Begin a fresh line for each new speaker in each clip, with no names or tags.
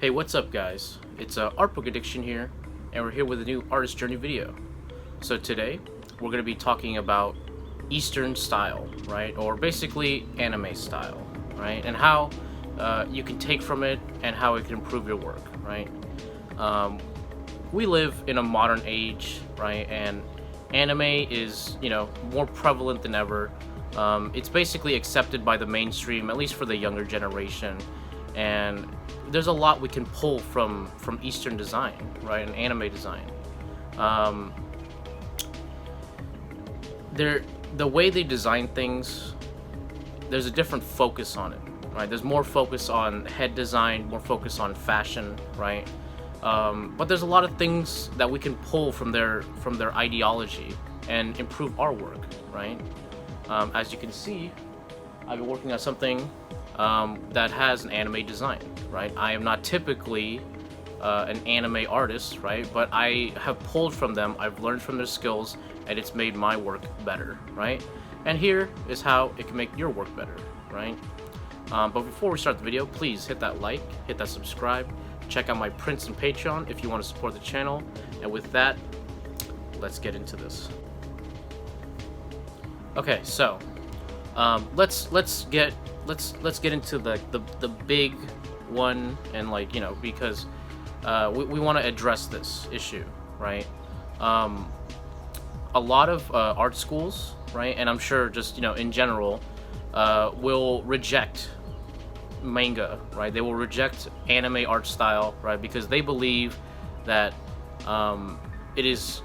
Hey, what's up guys? It's Art Book Addiction here, and we're here with a new artist journey video. So today, we're going to be talking about Eastern style, right? Or basically anime style, right? And how you can take from it and how it can improve your work, right? We live in a modern age, right? And anime is, more prevalent than ever. It's basically accepted by the mainstream, at least for the younger generation. And there's a lot we can pull from Eastern design, right, and anime design. The way they design things, there's a different focus on it, right? There's more focus on head design, more focus on fashion, right? But there's a lot of things that we can pull from their ideology and improve our work, right? As you can see, I've been working on something that has an anime design, right? I am not typically an anime artist, right? But I have pulled from them, I've learned from their skills, and it's made my work better, right? And here is how it can make your work better, right? But before we start the video, please hit that like, hit that subscribe, check out my prints and Patreon if you want to support the channel. And with that, let's get into this. Okay, so let's get into the big one, and because we want to address this issue, right? A lot of art schools, right, and I'm sure just in general, will reject manga, right? They will reject anime art style, right, because they believe that it is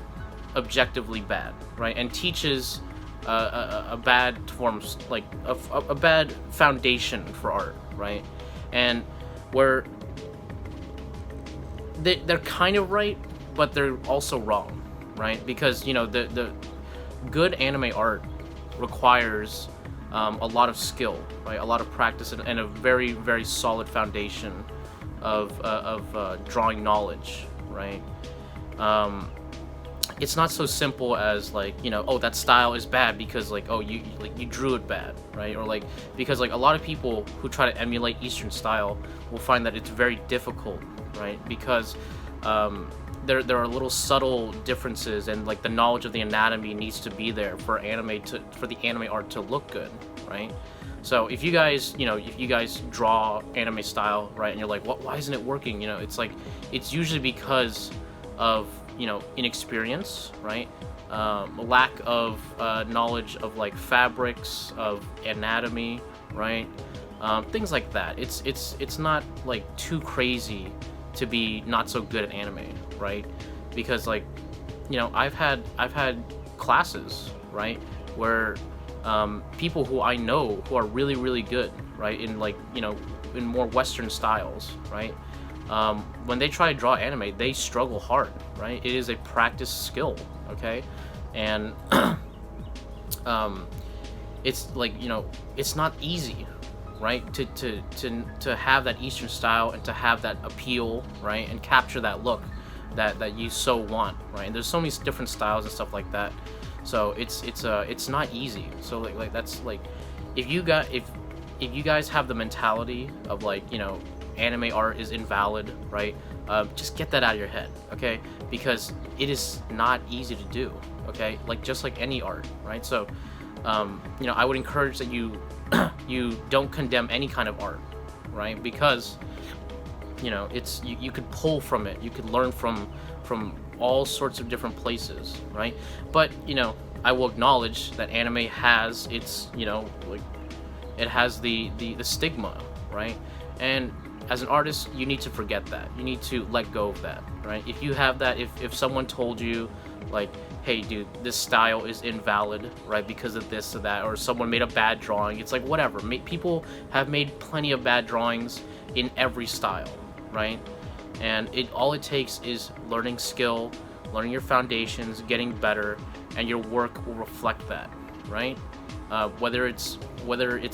objectively bad, right, and teaches a bad form, like a bad foundation for art, right? And where they're kind of right, but they're also wrong, right? Because the good anime art requires a lot of skill, right? A lot of practice and a very, very solid foundation of drawing knowledge, right? It's not so simple as oh, that style is bad because you drew it bad, right? Or because a lot of people who try to emulate Eastern style will find that it's very difficult, right? Because there are little subtle differences, and the knowledge of the anatomy needs to be there for the anime art to look good, right? So if you guys draw anime style, right, and you're like, why isn't it working? It's usually because of inexperience, right? Lack of knowledge of fabrics, of anatomy, right? Things like that. It's not too crazy to be not so good at anime, right? Because I've had classes, right, where people who I know who are really, really good, right, in in more Western styles, right? When they try to draw anime, they struggle hard, right? It is a practice skill, okay? And it's it's not easy, right? To have that Eastern style and to have that appeal, right? And capture that look that you so want, right? And there's so many different styles and stuff like that. So it's not easy. So that's if you guys have the mentality of anime art is invalid, right? Just get that out of your head, okay? Because it is not easy to do, okay? Just like any art, right? So, I would encourage that you you don't condemn any kind of art, right? Because you could pull from it, you could learn from all sorts of different places, right? But I will acknowledge that anime has its it has the stigma, right? And as an artist, you need to forget that. You need to let go of that, right? If you have that, if someone told you, hey, dude, this style is invalid, right, because of this or that, or someone made a bad drawing, it's whatever. People have made plenty of bad drawings in every style, right? And all it takes is learning skill, learning your foundations, getting better, and your work will reflect that, right? Whether it's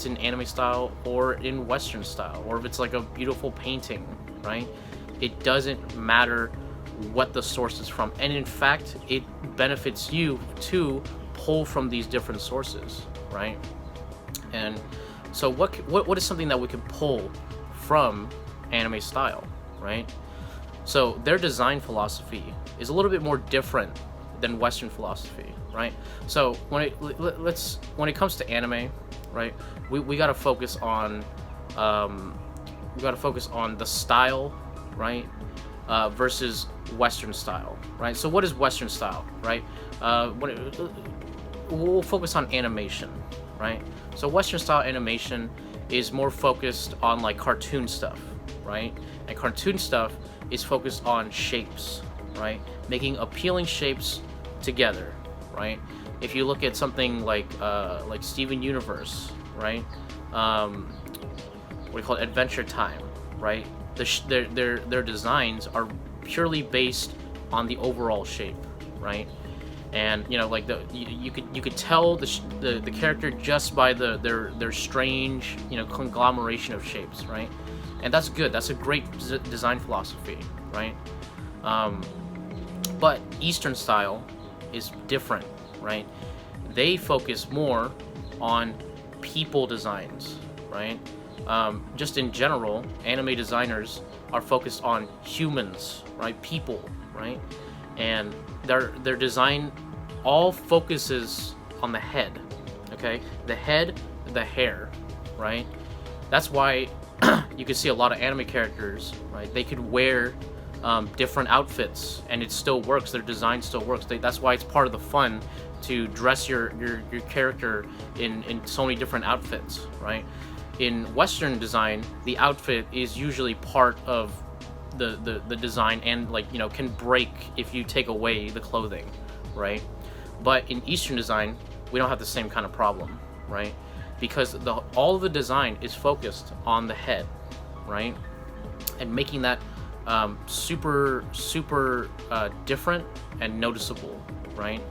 in anime style or in Western style, or if it's a beautiful painting, right? It doesn't matter what the source is from, and in fact, it benefits you to pull from these different sources, right? And so what is something that we can pull from anime style, right? So their design philosophy is a little bit more different than Western philosophy, right? So when it comes to anime, right, we gotta focus on the style, right, versus Western style, right? So what is Western style, right? We'll focus on animation, right? So Western style animation is more focused on like cartoon stuff, right? And cartoon stuff is focused on shapes, right? Making appealing shapes together, right? If you look at something like Steven Universe, right? What do you call it? Adventure Time, right? Their designs are purely based on the overall shape, right? And you know, like you could tell the character just by their strange, you know, conglomeration of shapes, right? And that's good. That's a great design philosophy, right? But Eastern style is different, right? They focus more on people designs, right? Just in general, anime designers are focused on humans, right? People, right? And their design all focuses on the head, okay? The head, the hair, right? That's why you can see a lot of anime characters, right? They could wear different outfits and it still works. Their design still works. That's why it's part of the fun to dress your character in so many different outfits, right? In Western design, the outfit is usually part of the design and, like, you know, can break if you take away the clothing, right? But in Eastern design, we don't have the same kind of problem, right? Because all of the design is focused on the head, right? And making that super different and noticeable, right?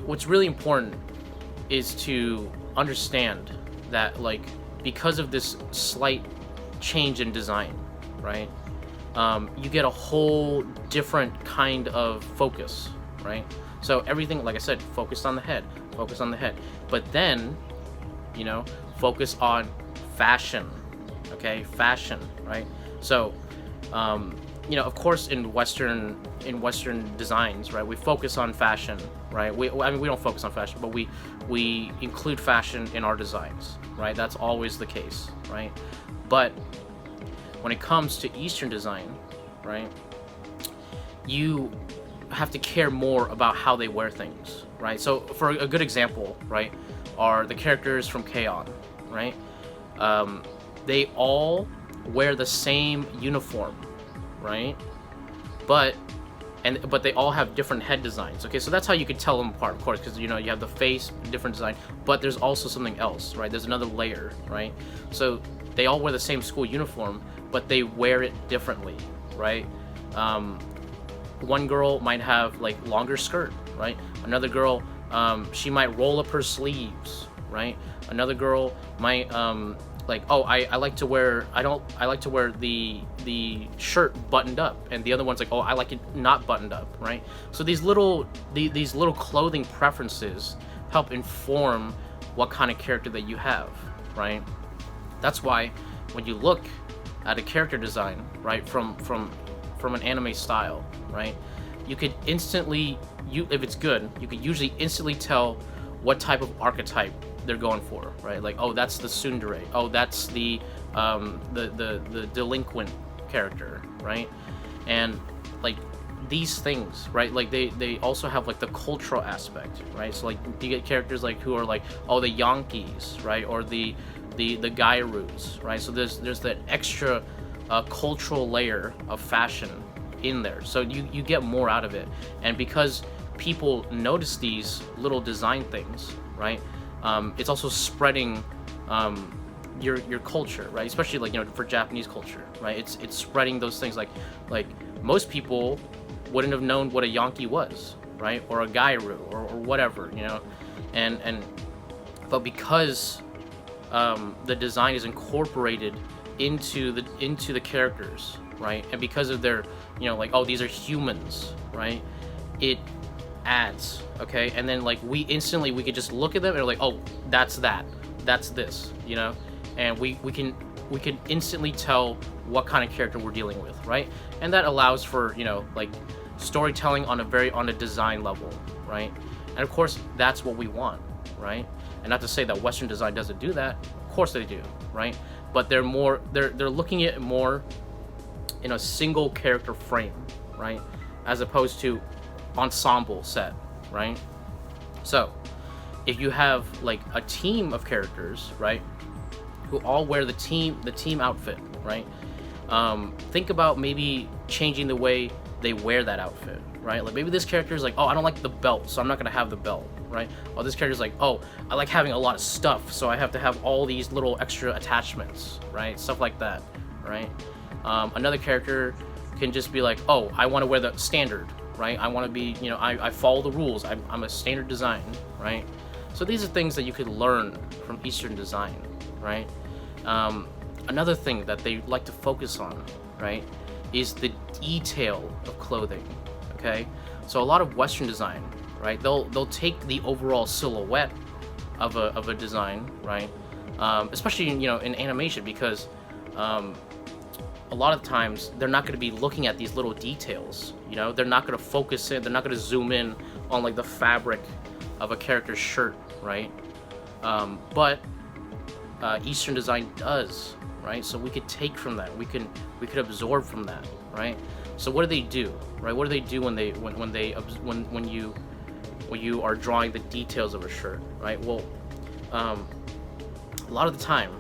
What's really important is to understand that, like, because of this slight change in design, right, you get a whole different kind of focus, right? So everything, like I said, focused on the head, but then, you know, focus on fashion, okay? Fashion, right? So, you know, of course, in Western designs, right, we focus on fashion, right? I mean, we don't focus on fashion, but we include fashion in our designs, right? That's always the case, right? But when it comes to Eastern design, right, you have to care more about how they wear things, right? So for a good example, right, are the characters from K-On!, right? They all wear the same uniform, right? But they all have different head designs. Okay, so that's how you could tell them apart, of course, because, you know, you have the face, different design, but there's also something else, right? There's another layer, right? So they all wear the same school uniform, but they wear it differently, right? One girl might have, like, longer skirt, right? Another girl, she might roll up her sleeves, right? Another girl might like, oh, I like to wear the shirt buttoned up, and the other one's like, oh, I like it not buttoned up, right? So these little clothing preferences help inform what kind of character that you have, right? That's why when you look at a character design, right, from an anime style, right, you could instantly, if it's good, you could usually instantly tell what type of archetype they're going for, right? Like, oh, that's the tsundere. Oh, that's the delinquent character, right? And, like, these things, right? Like, they also have, like, the cultural aspect, right? So, like, you get characters like who are like, oh, the Yankees, right? Or the Gairus, right? So there's that extra cultural layer of fashion in there. So you get more out of it, and because people notice these little design things, right? It's also spreading your culture, right? Especially, like, you know, for Japanese culture, right? It's spreading those things. Like most people wouldn't have known what a Yankee was, right? Or a Gairu or whatever, you know, but because the design is incorporated into the characters, right? And because of their, you know, like, oh, these are humans, right? It adds, okay? And then, like, we could just look at them and we're like, oh, that's this, you know? And we can we can instantly tell what kind of character we're dealing with, right? And that allows for, you know, like storytelling on a design level, right? And of course that's what we want, right? And not to say that Western design doesn't do that, of course they do, right? But they're looking at it more in a single character frame, right? As opposed to ensemble set, right? So if you have like a team of characters, right, who all wear the team outfit, right? Think about maybe changing the way they wear that outfit, right? Like maybe this character is like, oh, I don't like the belt, so I'm not gonna have the belt, right? Or this character's like, oh, I like having a lot of stuff, so I have to have all these little extra attachments, right? Stuff like that, right? Another character can just be like, oh, I want to wear the standard, right? I want to be, you know, I follow the rules. I'm a standard design, right? So these are things that you could learn from Eastern design, right? Another thing that they like to focus on, right, is the detail of clothing, okay? So a lot of Western design, right, they'll take the overall silhouette of a design, right? Especially in, you know, in animation, because a lot of times they're not going to be looking at these little details, you know? They're not going to focus in, they're not going to zoom in on like the fabric of a character's shirt, right? But Eastern design does, right? So we could take from that, we could absorb from that, right? So what do, right? What do they do when you are drawing the details of a shirt, right? Well, a lot of the time,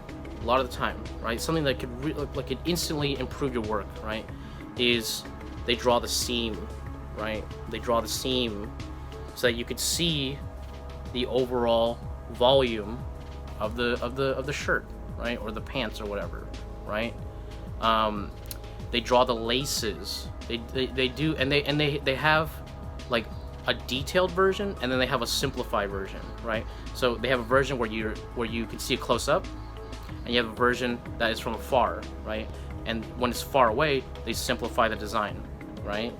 right? Something that could instantly improve your work, right? Is they draw the seam, right? They draw the seam so that you could see the overall volume of the shirt, right? Or the pants or whatever, right? They draw the laces. They do, and they have like a detailed version, and then they have a simplified version, right? So they have a version where you can see a close up, and you have a version that is from afar, right? And when it's far away, they simplify the design, right?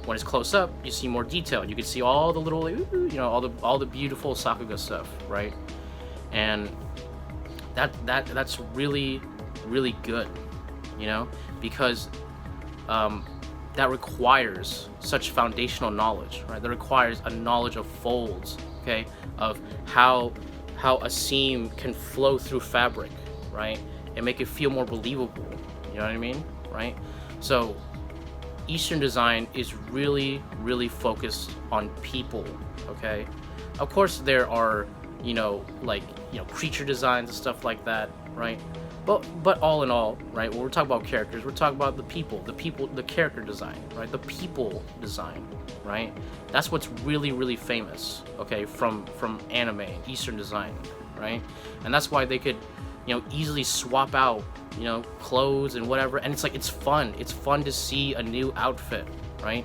When it's close up, you see more detail. You can see all the little, you know, all the beautiful Sakuga stuff, right? And that's really good, you know, because that requires such foundational knowledge, right? That requires a knowledge of folds, okay, of how a seam can flow through fabric, right, and make it feel more believable. You know what I mean, right? So Eastern design is really focused on people, okay? Of course there are, you know, like, you know, creature designs and stuff like that, right? But all in all, right, when we're talking about characters, we're talking about the character design, right? The people design, right? That's what's really famous, okay, from anime and Eastern design, right? And that's why they could, you know, easily swap out, you know, clothes and whatever, and it's like, it's fun to see a new outfit, right?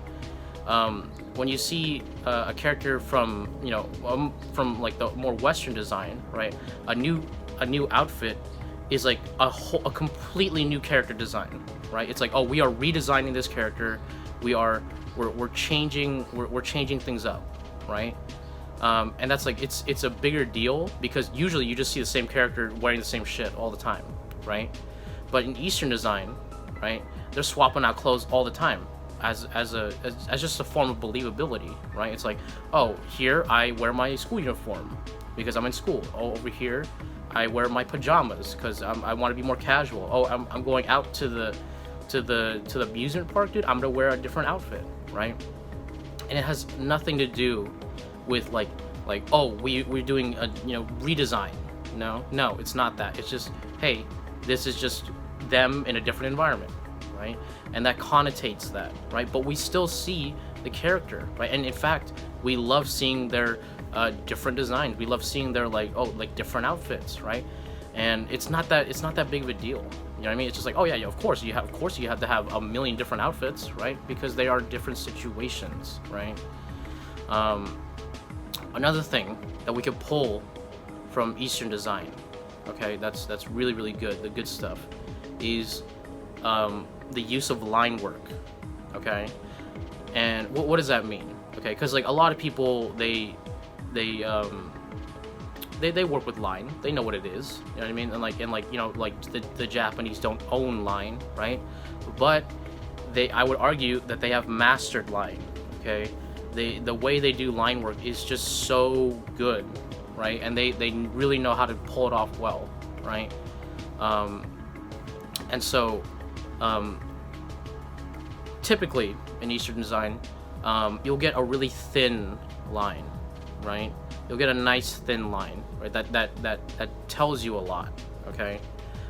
When you see a character from, you know, from like the more Western design, right, a new outfit is like a completely new character design, right? It's like, oh, we are redesigning this character, we're changing things up, right? And that's like, it's a bigger deal, because usually you just see the same character wearing the same shit all the time, right? But in Eastern design, right, they're swapping out clothes all the time as just a form of believability, right? It's like, oh, here I wear my school uniform because I'm in school. Oh, over here I wear my pajamas because I want to be more casual. Oh, I'm going out to the amusement park, dude. I'm gonna wear a different outfit, right? And it has nothing to do with like oh, we're doing a, you know, redesign. No, it's not that. It's just, hey, this is just them in a different environment, right? And that connotates that, right? But we still see the character, right? And in fact, we love seeing their different designs. We love seeing their like different outfits, right? And it's not that big of a deal. You know what I mean? It's just like, oh yeah, of course you have to have a million different outfits, right? Because they are different situations, right? Another thing that we could pull from Eastern design, okay, that's really good, the good stuff, is the use of line work, okay? And what does that mean? Okay, because like a lot of people, they they work with line. They know what it is. You know what I mean? And like you know, like the Japanese don't own line, right? But I would argue that they have mastered line. Okay, the way they do line work is just so good, right? And they really know how to pull it off well, right? And so typically in Eastern design, you'll get a really thin line, right? You'll get a nice thin line, right? That tells you a lot, okay?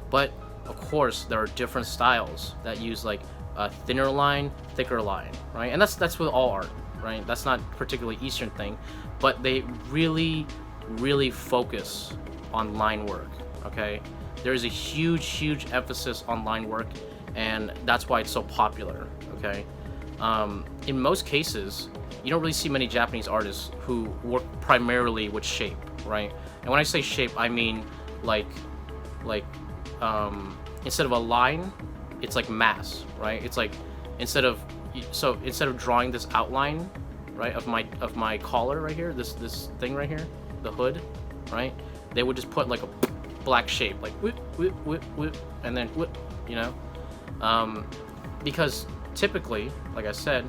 But of course, there are different styles that use like a thinner line, thicker line, right? And that's with all art, right? That's not particularly Eastern thing, but they really focus on line work, okay? There is a huge emphasis on line work, and that's why it's so popular, okay? In most cases, you don't really see many Japanese artists who work primarily with shape, right? And when I say shape, I mean like instead of a line, it's like mass, right? It's like instead of drawing this outline, right, of my collar right here, this thing right here, the hood, right? They would just put like a black shape, like whip, and then whip, you know, because typically, like I said,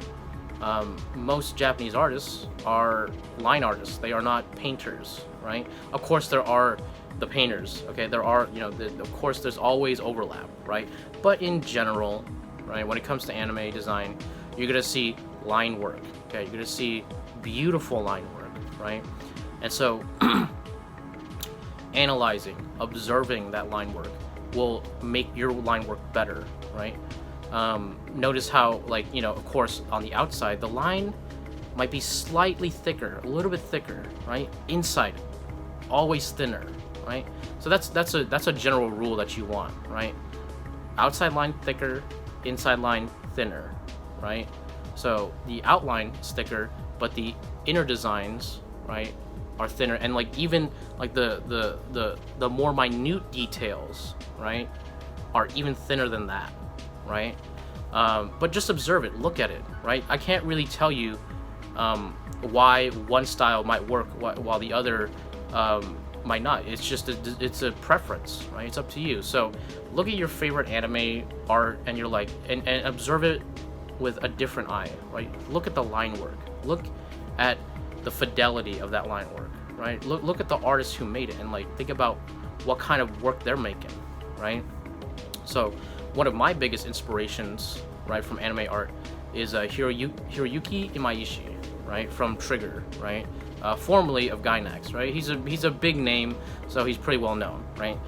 most Japanese artists are line artists. They are not painters, right? Of course, there are the painters. Okay, there are, you know, of course, there's always overlap, right? But in general, right, when it comes to anime design, you're gonna see line work. Okay, you're gonna see beautiful line work, right? And so, analyzing, observing that line work will make your line work better, right? Notice how, like, you know, of course, on the outside, the line might be slightly thicker, a little bit thicker, right? Inside, always thinner, right? So that's a general rule that you want, right? Outside line thicker, inside line thinner, right? So the outline is thicker, but the inner designs, right, are thinner, and like even like the more minute details, right, are even thinner than that, right? But just observe it, look at it, right? I can't really tell you why one style might work while the other might not. It's just it's a preference, right? It's up to you. So look at your favorite anime art and you're like, and observe it with a different eye, right? Look at the line work. Look at the fidelity of that line work, right? Look at the artists who made it and like think about what kind of work they're making, right? So one of my biggest inspirations, right, from anime art is Hiroyuki Imaishi, right, from Trigger, right, formerly of Gainax, right? He's a big name, so he's pretty well known, right?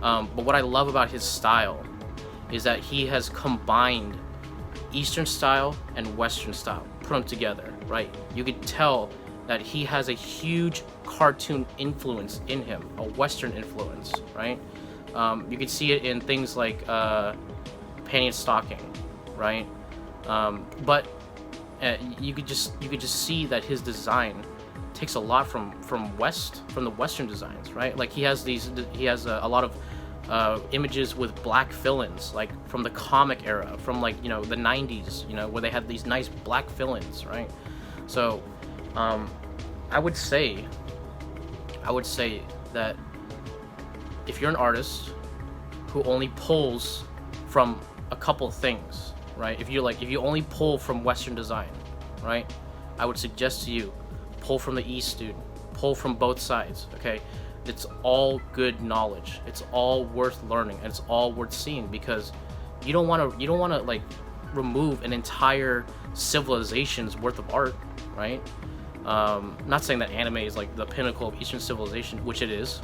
But what I love about his style is that he has combined Eastern style and Western style, put them together, right? You could tell that he has a huge cartoon influence in him, a Western influence, right? You can see it in things like panty and stocking, right? But you could just see that his design takes a lot from the Western designs, right? Like he has a lot of images with black fill-ins, like from the comic era, from like, you know, the 90s, you know, where they had these nice black fill-ins, right? So I would say that if you're an artist who only pulls from a couple things, right? If you only pull from Western design, right? I would suggest to you, pull from the East, dude. Pull from both sides, okay? It's all good knowledge. It's all worth learning, and it's all worth seeing, because you don't want to like remove an entire civilization's worth of art, right? Not saying that anime is like the pinnacle of Eastern civilization, which it is,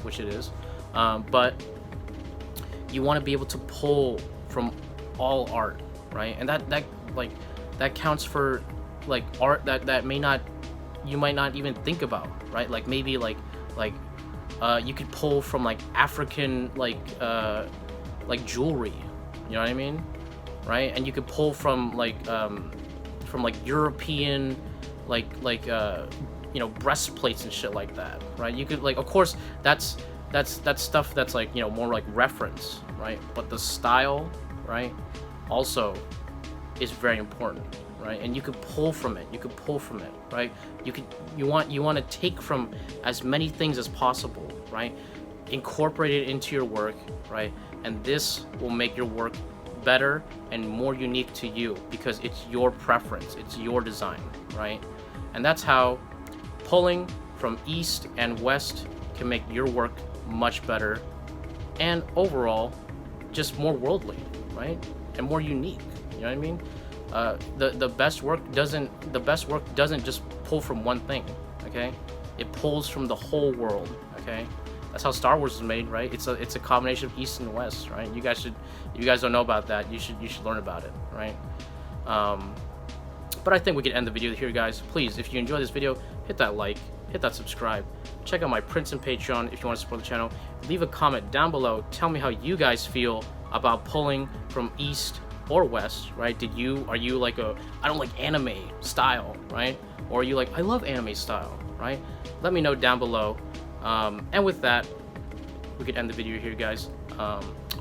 but you want to be able to pull from all art, right? And that counts for like art that you might not even think about, right? Like maybe like you could pull from like African like jewelry, you know what I mean, right? And you could pull from like European you know, breastplates and shit like that, right? You could, like, of course, that's stuff that's like, you know, more like reference, right? But the style, right, also is very important, right? And you could pull from it, right? You want to take from as many things as possible, right? Incorporate it into your work, right? And this will make your work better and more unique to you because it's your preference, it's your design, right? And that's how pulling from east and west can make your work much better and overall just more worldly, right? And more unique. You know what I mean? The best work doesn't just pull from one thing, okay? It pulls from the whole world, okay? That's how Star Wars is made, right? It's a combination of East and West, right? You guys don't know about that. You should learn about it, right? But I think we can end the video here, guys. Please, if you enjoyed this video, hit that like, hit that subscribe. Check out my Prince and Patreon if you want to support the channel. Leave a comment down below. Tell me how you guys feel about pulling from East or West, right? Are you like I don't like anime style, right? Or are you like, I love anime style, right? Let me know down below. And with that, we could end the video here, guys.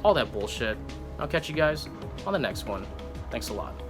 All that bullshit. I'll catch you guys on the next one. Thanks a lot.